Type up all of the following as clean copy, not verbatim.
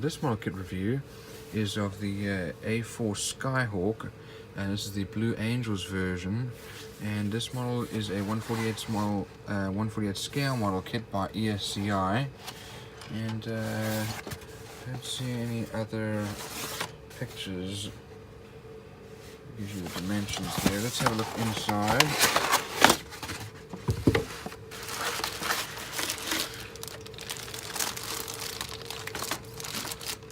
This model kit review is of the A-4 Skyhawk, and this is the Blue Angels version. And this model is a 148 scale model kit by ESCI. And don't see any other pictures. Gives you the dimensions there. Let's have a look inside.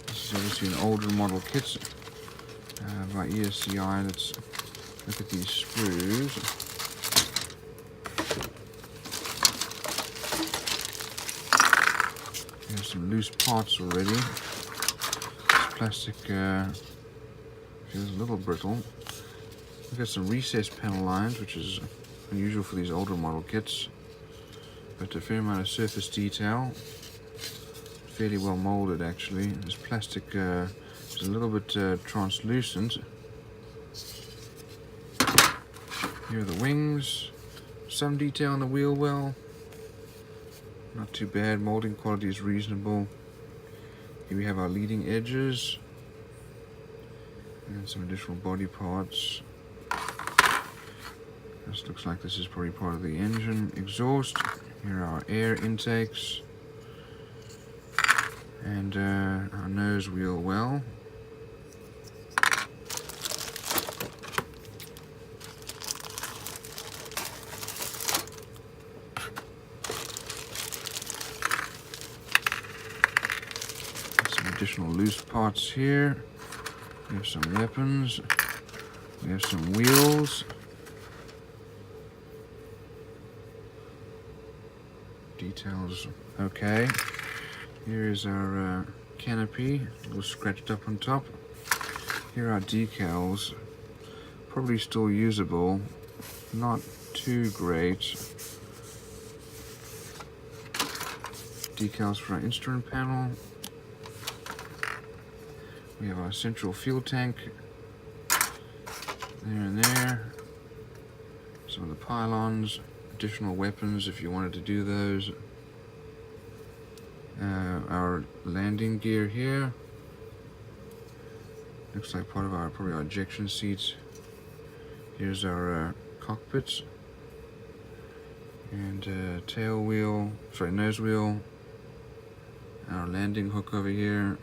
This is obviously an older model kit by ESCI. Let's look at these screws. There's some loose parts already. This plastic feels a little brittle. We've got some recessed panel lines, which is unusual for these older model kits, but a fair amount of surface detail. Fairly well molded actually. This plastic is a little bit translucent. Here are the wings. Some detail on the wheel well. Not too bad. Molding quality is reasonable. Here we have our leading edges and some additional body parts. This looks like this is probably part of the engine exhaust. Here are our air intakes and our nose wheel well. Some additional loose parts here. We have some weapons. We have some wheels. Details okay. Here is our canopy, a little scratched up on top. Here are decals, probably still usable, not too great. Decals for our instrument panel. We have our central fuel tank there and there. Some of the pylons. Additional weapons if you wanted to do those. Our landing gear here. Looks like part of probably our ejection seats. Here's our cockpits and tail wheel, sorry, nose wheel. Our landing hook over here.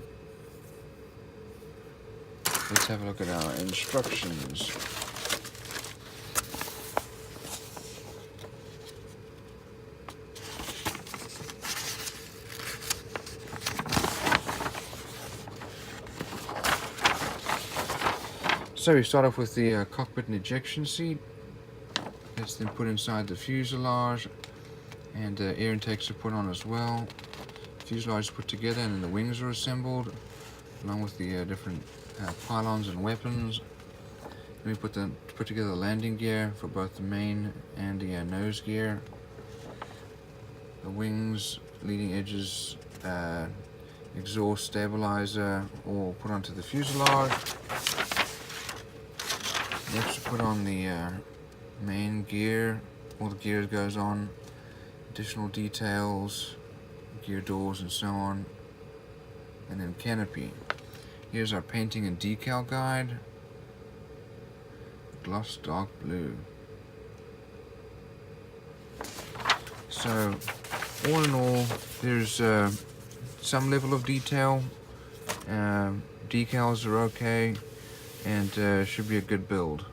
Let's have a look at our instructions. So we start off with the cockpit and ejection seat. That's then put inside the fuselage, and air intakes are put on as well. Fuselage is put together, and then the wings are assembled, along with the different pylons and weapons. Then we put together the landing gear for both the main and the nose gear. The wings, leading edges, exhaust, stabilizer, all put onto the fuselage. Next, put on the main gear. All the gears goes on. Additional details, gear doors, and so on. And then canopy. Here's our painting and decal guide. Gloss dark blue. So, all in all, there's some level of detail. Decals are okay. And should be a good build.